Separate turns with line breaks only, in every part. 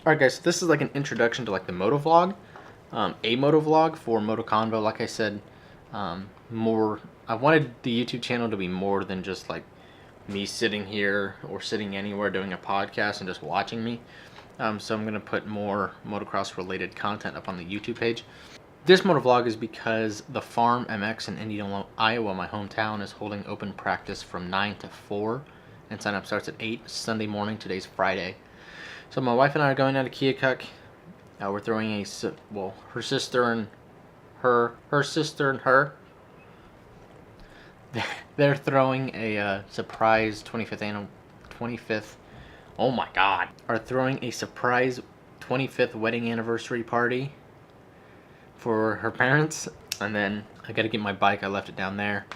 Alright guys, so this is like an introduction to like the MotoVlog, a MotoVlog for MotoConvo. Like I said, I wanted the YouTube channel to be more than just like me sitting here or sitting anywhere doing a podcast and just watching me. So I'm going to put more motocross related content up on the YouTube page. This MotoVlog is because the Farm MX in Indianola, Iowa, my hometown, is holding open practice from 9 to 4 and sign up starts at 8 Sunday morning. Today's Friday. So my wife and I are going down to Keokuk. We're throwing her sister and her. They're throwing a surprise 25th. Oh my God! Are throwing a surprise 25th wedding anniversary party for her parents, and then I got to get my bike. I left it down there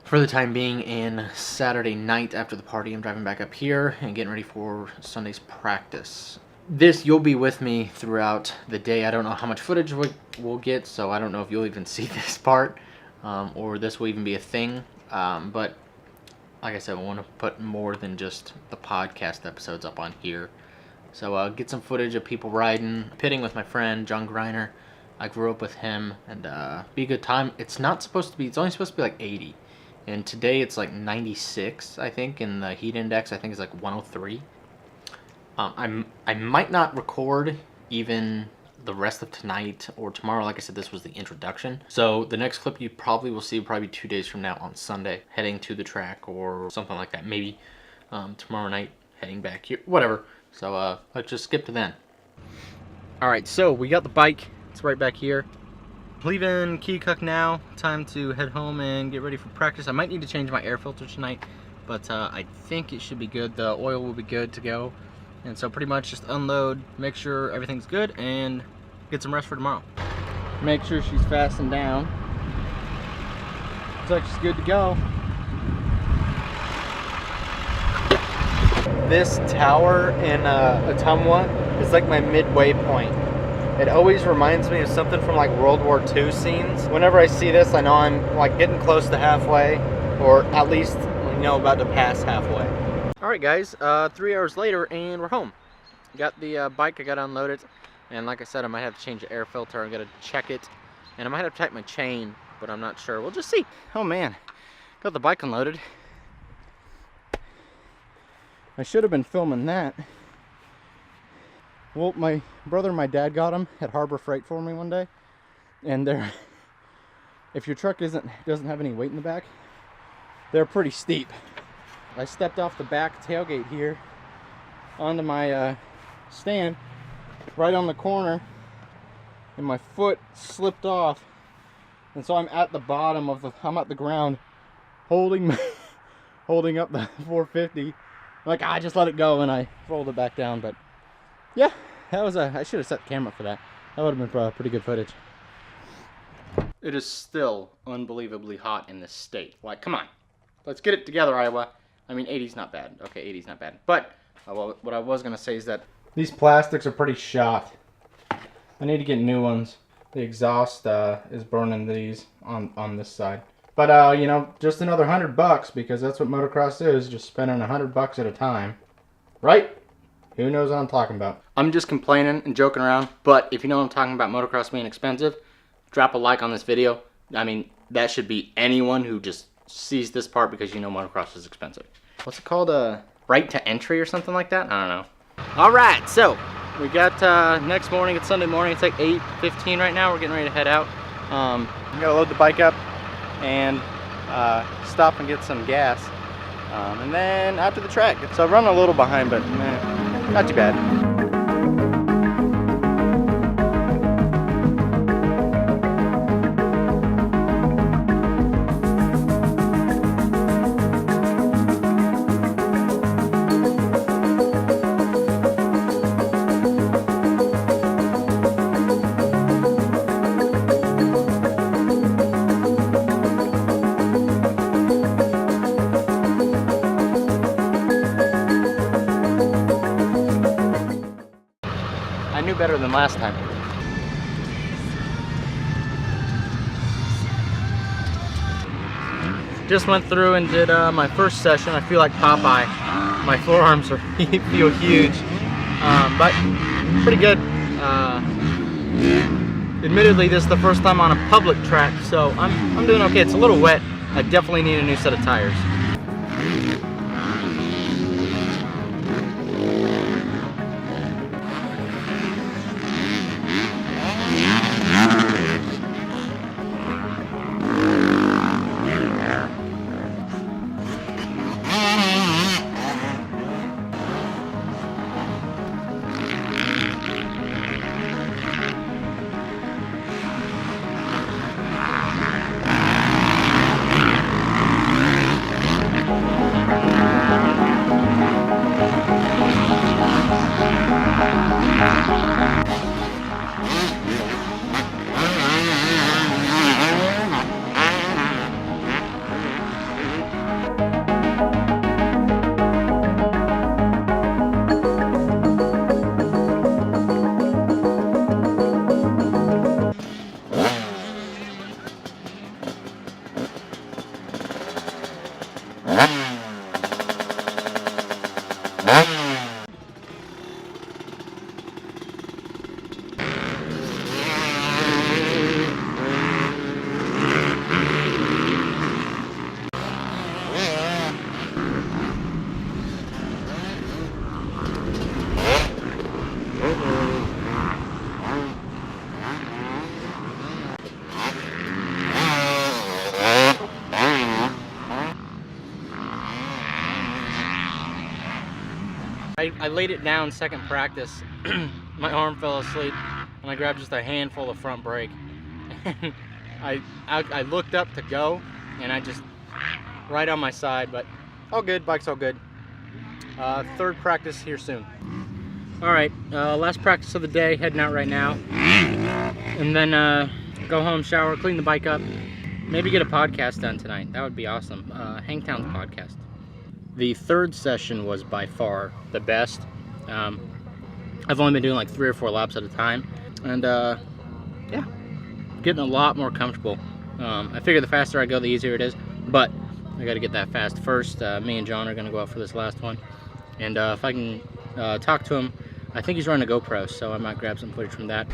for the time being, and Saturday night after the party I'm driving back up here and getting ready for Sunday's practice. You'll be with me throughout the day. I don't know how much footage we'll get, so I don't know if you'll even see this part or this will even be a thing, but like I said, I want to put more than just the podcast episodes up on here. So get some footage of people riding, pitting with my friend Jon Greiner. I grew up with him, and be a good time. It's only supposed to be like 80. And today it's like 96, I think, and the heat index I think is like 103. I might not record even the rest of tonight or tomorrow. Like I said, this was the introduction. So the next clip you probably will see probably 2 days from now on Sunday, heading to the track or something like that. Maybe tomorrow night heading back here, whatever. So let's just skip to then. All right, so we got the bike. It's right back here. Leaving Keokuk now. Time to head home and get ready for practice. I might need to change my air filter tonight, but I think it should be good. The oil will be good to go. And so pretty much just unload, make sure everything's good, and get some rest for tomorrow. Make sure she's fastened down. Looks like she's good to go. This tower in Ottumwa is like my midway point. It always reminds me of something from like World War II scenes. Whenever I see this, I know I'm like getting close to halfway, or at least, you know, about to pass halfway. Alright guys, 3 hours later and we're home. Got the bike, I got to unload it, and like I said, I might have to change the air filter. I'm going to check it, and I might have to tighten my chain, but I'm not sure. We'll just see. Oh man, got the bike unloaded. I should have been filming that. Well, my brother and my dad got them at Harbor Freight for me one day, and if your truck doesn't have any weight in the back, they're pretty steep. I stepped off the back tailgate here onto my stand right on the corner, and my foot slipped off, and so I'm at the bottom of I'm at the ground holding up the 450. Like, I just let it go and I rolled it back down. But yeah, that was I should have set the camera for that. That would have been pretty good footage. It is still unbelievably hot in this state. Like, come on, let's get it together, Iowa. I mean, 80's not bad. Okay, 80's not bad. But what I was going to say is that these plastics are pretty shot. I need to get new ones. The exhaust is burning these on this side. But, you know, just another $100, because that's what motocross is, just spending $100 at a time. Right? Who knows what I'm talking about? I'm just complaining and joking around, but if you know what I'm talking about motocross being expensive, drop a like on this video. I mean, that should be anyone who just sees this part because you know motocross is expensive. What's it called? Right to entry or something like that? I don't know. Alright, so we got next morning. It's Sunday morning. It's like 8:15 right now. We're getting ready to head out. I'm gonna load the bike up and stop and get some gas, and then after the track. So I've run a little behind, but not too bad. Better than last time. Just went through and did my first session. I feel like Popeye. My forearms feel huge, but
pretty good. Admittedly, this is the first time on a public track, so I'm doing okay. It's a little wet. I definitely need a new set of tires. I laid it down second practice. My arm fell asleep and I grabbed just a handful of front brake. And I looked up to go and I just right on my side, but all good, bike's all good. Third practice here soon. Alright, last practice of the day, heading out right now. And then go home, shower, clean the bike up. Maybe get a podcast done tonight. That would be awesome. Hangtown's podcast. The third session was by far the best. I've only been doing like 3 or 4 laps at a time. And yeah, getting a lot more comfortable. I figure the faster I go, the easier it is. But I got to get that fast first. Me and John are going to go out for this last one. And if I can talk to him, I think he's running a GoPro, so I might grab some footage from that.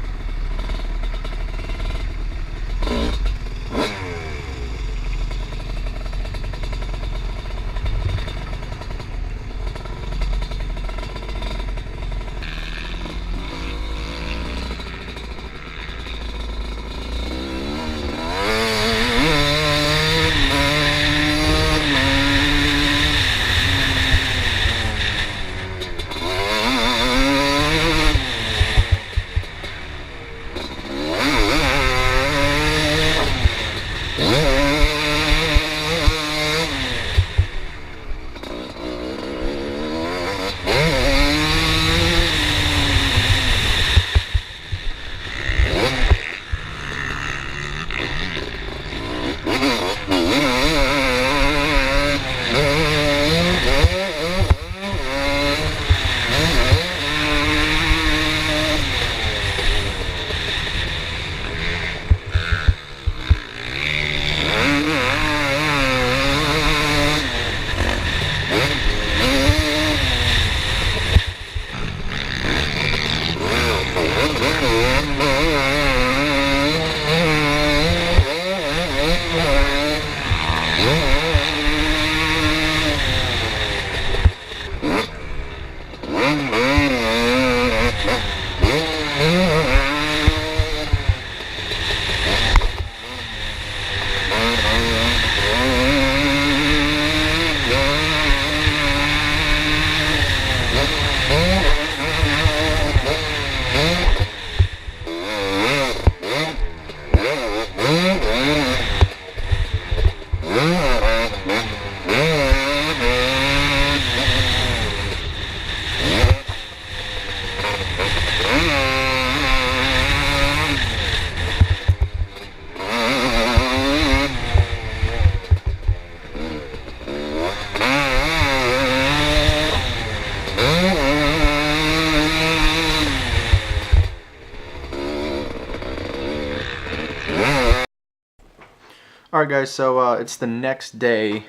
Alright guys, so it's the next day.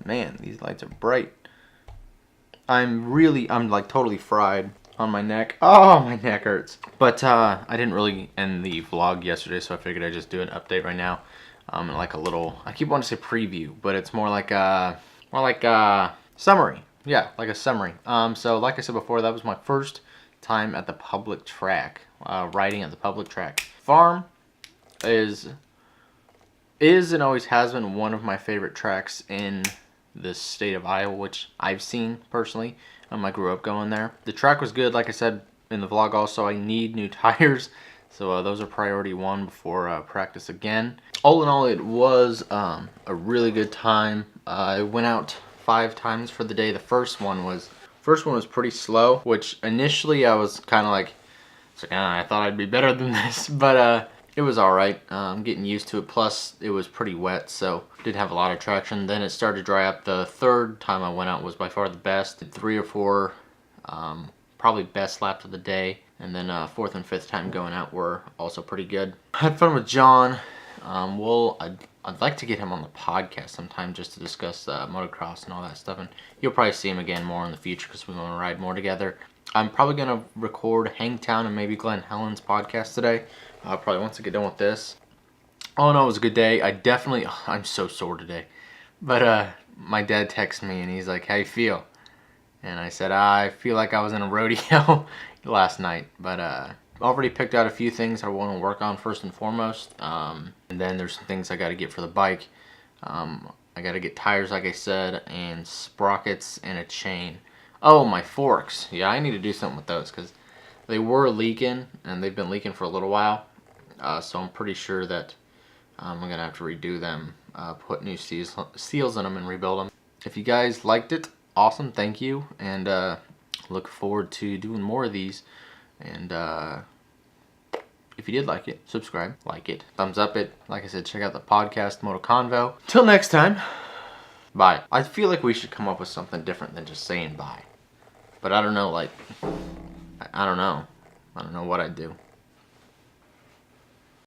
Man, these lights are bright. I'm like totally fried.
on my neck. Oh, my neck hurts. But I didn't really end the vlog yesterday, so I figured I'd just do an update right now. Like a little, I keep wanting to say preview, but it's more like a summary. Yeah, like a summary. So like I said before, that was my first time at the public track, riding at the public track. Farm is and always has been one of my favorite tracks in the state of Iowa, which I've seen personally. I grew up going there. The track was good, like I said in the vlog also. I need new tires, so those are priority one before practice again. All in all, it was a really good time. I went out 5 times for the day. The first one was pretty slow, which initially I was kind of like, I thought I'd be better than this, but it was alright. Getting used to it. Plus, it was pretty wet, so didn't have a lot of traction. Then it started to dry up. The third time I went out was by far the best. 3 or 4, probably best laps of the day. And then 4th and 5th time going out were also pretty good. Had fun with Jon. I'd like to get him on the podcast sometime just to discuss motocross and all that stuff. And you'll probably see him again more in the future because we're going to ride more together. I'm probably going to record Hangtown and maybe Glenn Helen's podcast today. Probably once I get done with this. All in all, it was a good day. I'm so sore today. But my dad texted me and he's like, how you feel? And I said, I feel like I was in a rodeo last night. But already picked out a few things I want to work on first and foremost. And then there's some things I got to get for the bike. I got to get tires, like I said, and sprockets and a chain. Oh, my forks. Yeah, I need to do something with those because they were leaking and they've been leaking for a little while. So I'm pretty sure that I'm going to have to redo them, put new seals in them and rebuild them. If you guys liked it, awesome, thank you. And look forward to doing more of these. And if you did like it, subscribe, like it, thumbs up it. Like I said, check out the podcast, MotoConvo. Till next time, bye. I feel like we should come up with something different than just saying bye. But I don't know, like, I don't know. I don't know what I'd do.